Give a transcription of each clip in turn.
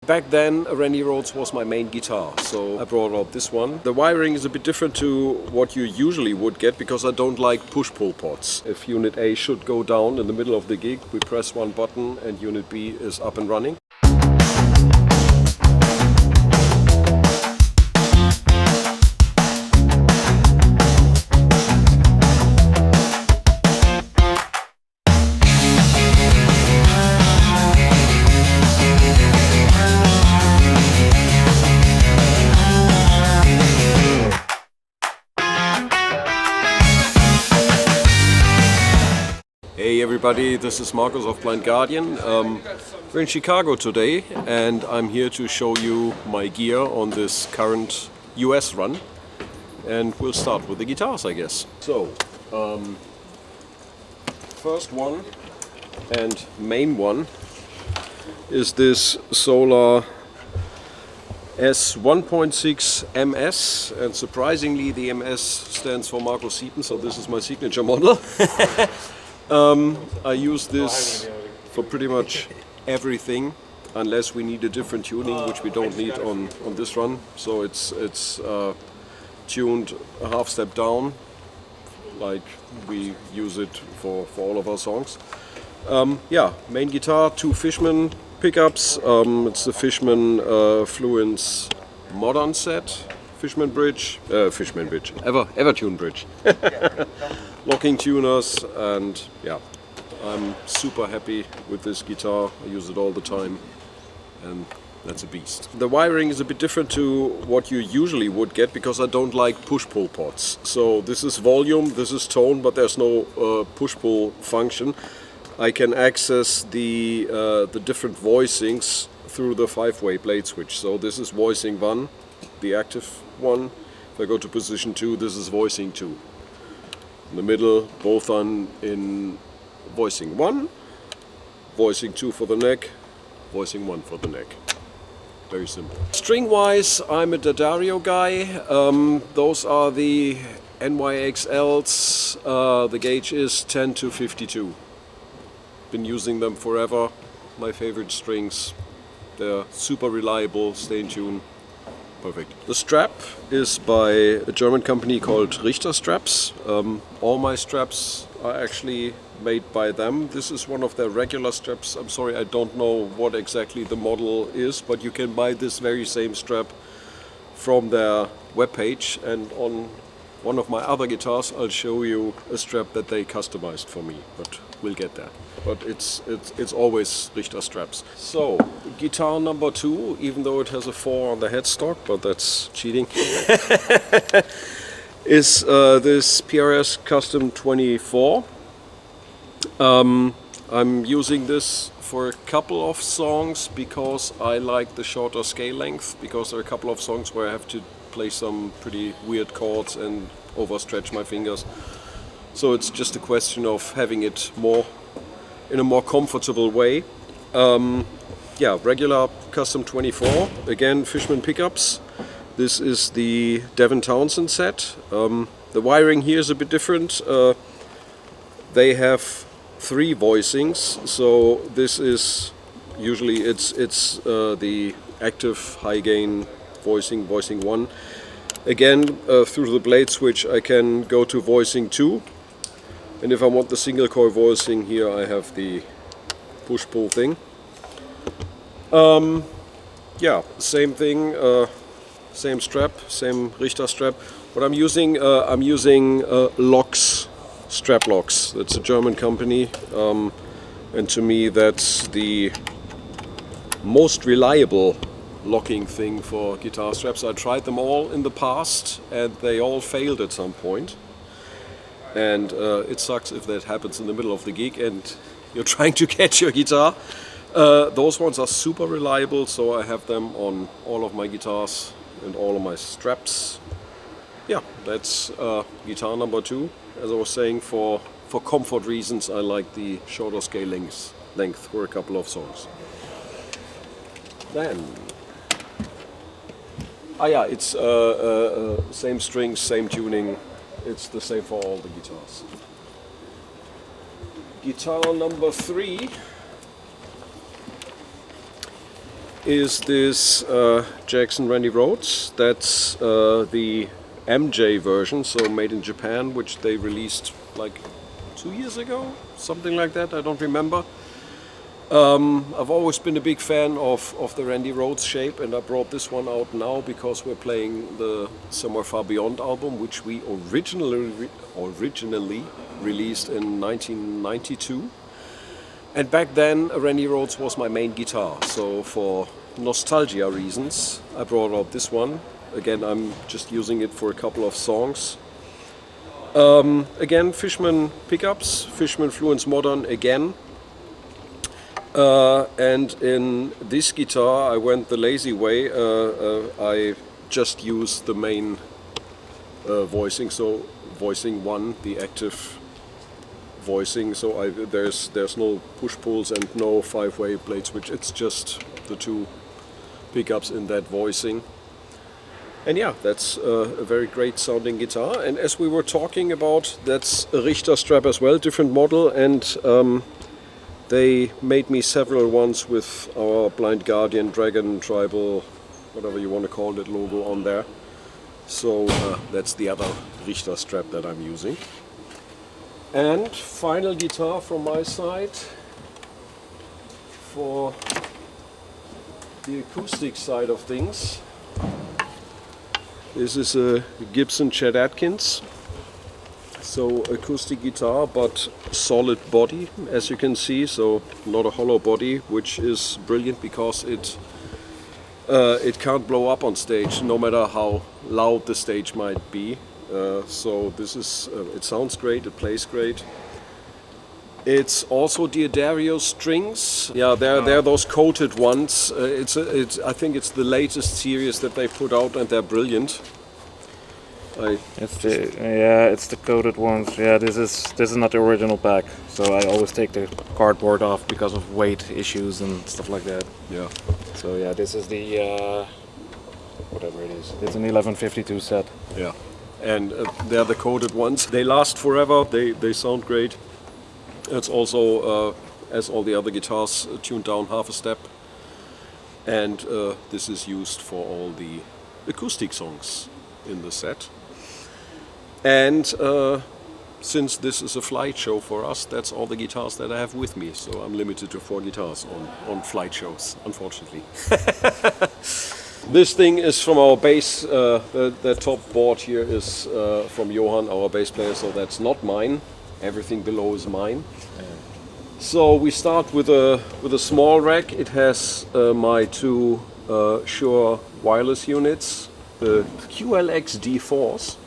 Back then, a Randy Rhoads was my main guitar, so I brought out this one. The wiring is a bit different to what you usually would get because I don't like push-pull pots. If unit A should go down in the middle of the gig, we press one button and unit B is up and running. Hey everybody, this is Marcus of Blind Guardian. We're in Chicago today and I'm here to show you my gear on this current US run. And we'll start with the guitars, I guess. So, first one and main one is this Solar S1.6 MS, and surprisingly the MS stands for Marco Siepen, so this is my signature model. I use this for pretty much everything, unless we need a different tuning, which we don't need on this run. So it's tuned a half step down, like we use it for all of our songs. Yeah, main guitar, two Fishman pickups. It's the Fishman Fluence Modern set. Fishman bridge, Evertune bridge, locking tuners, and yeah, I'm super happy with this guitar. I use it all the time, and that's a beast. The wiring is a bit different to what you usually would get because I don't like push-pull pots. So this is volume, this is tone, but there's no push-pull function. I can access the different voicings through the 5-way blade switch. So this is voicing 1. The active one. If I go to position 2, this is voicing 2. In the middle, both in voicing 1, voicing 2 for the neck, voicing 1 for the neck. Very simple. String wise, I'm a D'Addario guy. Those are the NYXLs. The gauge is 10 to 52. Been using them forever. My favorite strings. They're super reliable, stay in tune. Perfect. The strap is by a German company called Richter Straps. All my straps are actually made by them. This is one of their regular straps. I'm sorry, I don't know what exactly the model is, but you can buy this very same strap from their webpage. And on one of my other guitars, I'll show you a strap that they customized for me, but we'll get there. But it's always Richter straps. So, guitar number 2, even though it has a 4 on the headstock, but that's cheating, is this PRS Custom 24. I'm using this for a couple of songs because I like the shorter scale length, because there are a couple of songs where I have to play some pretty weird chords and overstretch my fingers. So it's just a question of having it in a more comfortable way. Yeah, regular Custom 24, again Fishman pickups. This is the Devin Townsend set. The wiring here is a bit different. They have 3 voicings, so this is usually it's the active high gain voicing 1. Again, through the blade switch I can go to voicing 2. And if I want the single coil voicing, here I have the push-pull thing. Yeah, same thing, same strap, same Richter strap. But I'm using Locks, strap locks. That's a German company, and to me that's the most reliable locking thing for guitar straps. I tried them all in the past, and they all failed at some point. And it sucks if that happens in the middle of the gig and you're trying to catch your guitar. Those ones are super reliable, so I have them on all of my guitars and all of my straps. Yeah, that's guitar number 2. As I was saying, for comfort reasons, I like the shorter scale length for a couple of songs. Then, yeah, it's same strings, same tuning. It's the same for all the guitars. Guitar number 3 is this Jackson Randy Rhoads. That's the MJ version, so made in Japan, which they released like 2 years ago, something like that, I don't remember. I've always been a big fan of the Randy Rhoads shape, and I brought this one out now because we're playing the Somewhere Far Beyond album, which we originally released in 1992. And back then, Randy Rhoads was my main guitar, so for nostalgia reasons, I brought out this one. Again, I'm just using it for a couple of songs. Again, Fishman pickups, Fishman Fluence Modern again. And in this guitar I went the lazy way. I just used the main voicing, so voicing 1, the active voicing, so there's no push-pulls and no 5-way blade switch, it's just the 2 pickups in that voicing. And yeah, that's a very great sounding guitar, and as we were talking about, that's a Richter strap as well, different model, and they made me several ones with our Blind Guardian, Dragon, Tribal, whatever you want to call it, logo on there. So that's the other Richter strap that I'm using. And final guitar from my side for the acoustic side of things. This is a Gibson Chet Atkins. So acoustic guitar, but solid body, as you can see, so not a hollow body, which is brilliant because it can't blow up on stage, no matter how loud the stage might be. So this is, it sounds great, it plays great. It's also Diodario strings. Yeah, they're those coated ones. I think it's the latest series that they put out, and they're brilliant. It's the coated ones. Yeah, this is not the original pack, so I always take the cardboard off because of weight issues and stuff like that. Yeah. So yeah, this is the whatever it is. It's an 1152 set. Yeah, and they're the coated ones. They last forever. They sound great. It's also, as all the other guitars, tuned down half a step, and this is used for all the acoustic songs in the set. And since this is a flight show for us, that's all the guitars that I have with me. So I'm limited to 4 guitars on flight shows, unfortunately. This thing is from our bass. The top board here is from Johan, our bass player, so that's not mine. Everything below is mine. So we start with a small rack. It has my 2 Shure wireless units, the QLX D4s.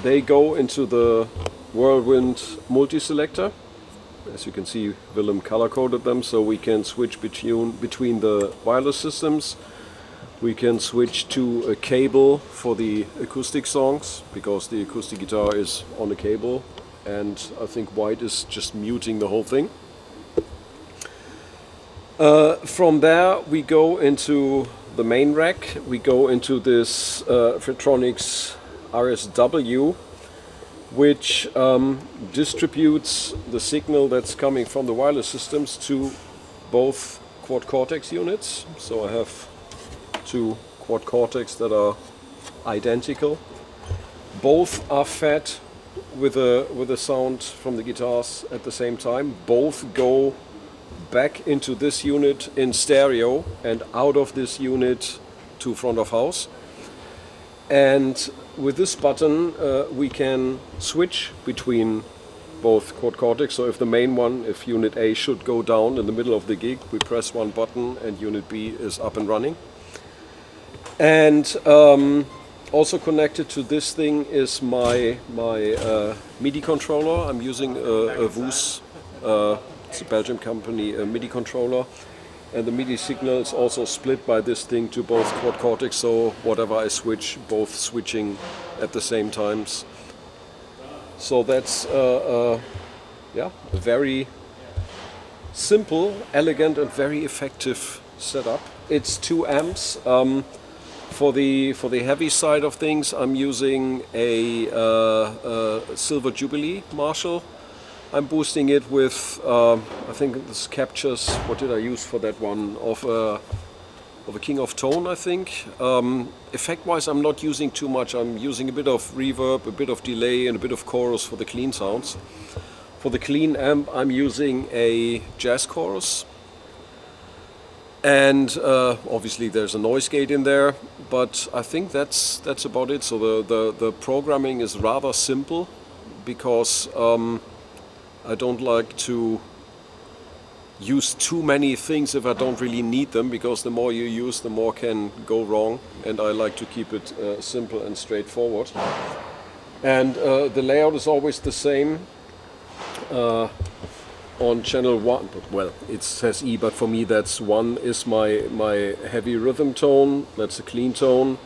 They go into the Whirlwind multi-selector. As you can see, Willem color-coded them, so we can switch between the wireless systems. We can switch to a cable for the acoustic songs, because the acoustic guitar is on a cable, and I think white is just muting the whole thing. From there we go into the main rack. We go into this Fretronics RSW, which distributes the signal that's coming from the wireless systems to both quad cortex units. So I have 2 quad cortex that are identical. Both are fed with a sound from the guitars at the same time. Both go back into this unit in stereo and out of this unit to front of house. And with this button we can switch between both quad cortex. So if the main one, if unit A should go down in the middle of the gig, we press one button and unit B is up and running. And also connected to this thing is my MIDI controller. I'm using a VOOS, it's a Belgian company, a MIDI controller. And the MIDI signal is also split by this thing to both quad cortex, so whatever I switch, both switching at the same times. So that's a very simple, elegant and very effective setup. It's 2 amps. For the heavy side of things, I'm using a Silver Jubilee Marshall I'm boosting it with, I think this captures, what did I use for that one, of a King of Tone, I think. Effect-wise, I'm not using too much. I'm using a bit of reverb, a bit of delay, and a bit of chorus for the clean sounds. For the clean amp, I'm using a jazz chorus. And obviously there's a noise gate in there, but I think that's about it. So the programming is rather simple, because I don't like to use too many things if I don't really need them, because the more you use, the more can go wrong, and I like to keep it simple and straightforward. And the layout is always the same. On channel 1, well, it says E, but for me that's 1 is my heavy rhythm tone, that's a clean tone.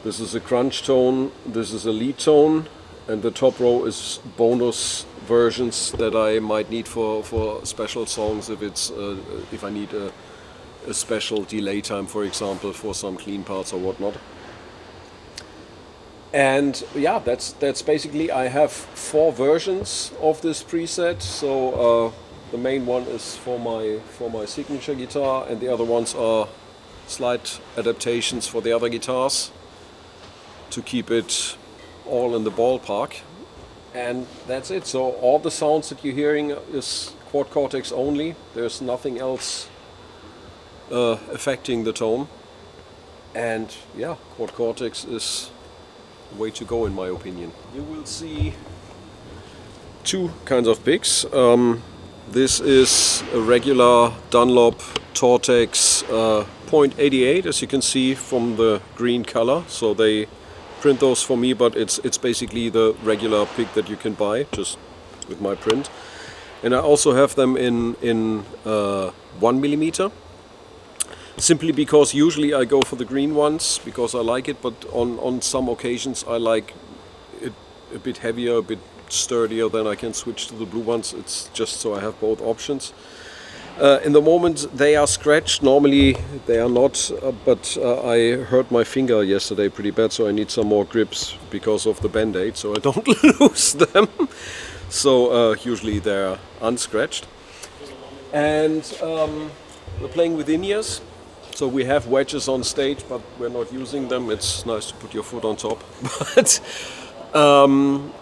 This is a crunch tone, this is a lead tone, and the top row is bonus versions that I might need for special songs, if I need a special delay time, for example, for some clean parts or whatnot. And yeah, that's basically, I have 4 versions of this preset. So the main one is for my signature guitar, and the other ones are slight adaptations for the other guitars to keep it all in the ballpark. And that's it. So all the sounds that you're hearing is quad cortex only. There's nothing else affecting the tone. And yeah, quad cortex is way to go, in my opinion. You will see 2 kinds of picks. This is a regular Dunlop Tortex .88, as you can see from the green color. So they print those for me, but it's basically the regular pick that you can buy, just with my print. And I also have them in 1mm. Simply because usually I go for the green ones because I like it, but on some occasions I like it a bit heavier, a bit sturdier, then I can switch to the blue ones. It's just so I have both options. In the moment they are scratched, normally they are not, but I hurt my finger yesterday pretty bad, so I need some more grips because of the band-aid, so I don't lose them. So usually they're unscratched. And we're playing with in-ears. So we have wedges on stage, but we're not using them. It's nice to put your foot on top. But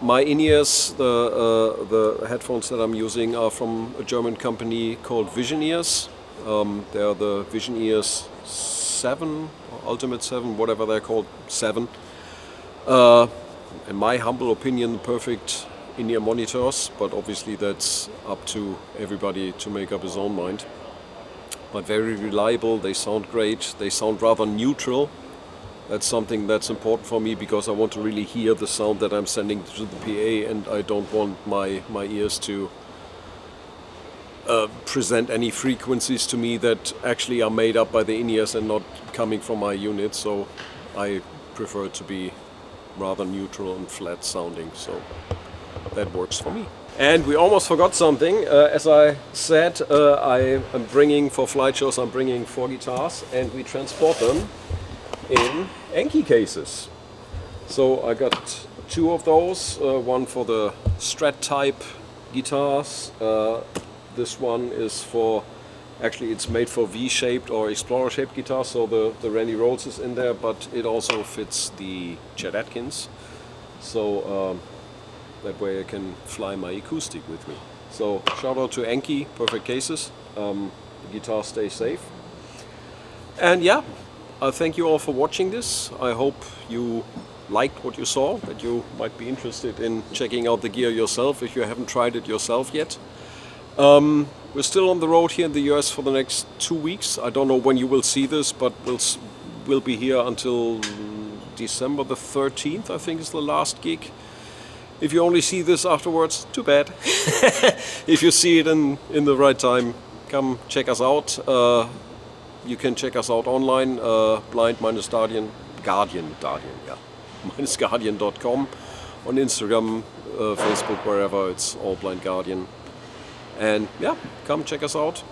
my in-ears, the headphones that I'm using, are from a German company called Vision Ears. They are the Vision Ears 7, or Ultimate 7, whatever they're called, 7. In my humble opinion, perfect in-ear monitors, but obviously that's up to everybody to make up his own mind. But very reliable, they sound great, they sound rather neutral. That's something that's important for me, because I want to really hear the sound that I'm sending to the PA, and I don't want my ears to present any frequencies to me that actually are made up by the in-ears and not coming from my unit. So I prefer it to be rather neutral and flat sounding, so that works for me. And we almost forgot something. As I said, I am bringing, for flight shows, I'm bringing 4 guitars, and we transport them in Enki cases. So I got 2 of those, one for the Strat type guitars. This one is for, actually it's made for V-shaped or Explorer shaped guitars, so the Randy Rhoads is in there, but it also fits the Chet Atkins. So that way I can fly my acoustic with me. So shout out to Enki, perfect cases. The guitar stays safe. And yeah, I thank you all for watching this. I hope you liked what you saw, that you might be interested in checking out the gear yourself if you haven't tried it yourself yet. We're still on the road here in the US for the next 2 weeks. I don't know when you will see this, but we'll be here until December the 13th, I think is the last gig. If you only see this afterwards, too bad. If you see it in the right time, come check us out. You can check us out online, blind-guardian, -guardian.com, on Instagram, Facebook, wherever, it's all Blind Guardian. And yeah, come check us out.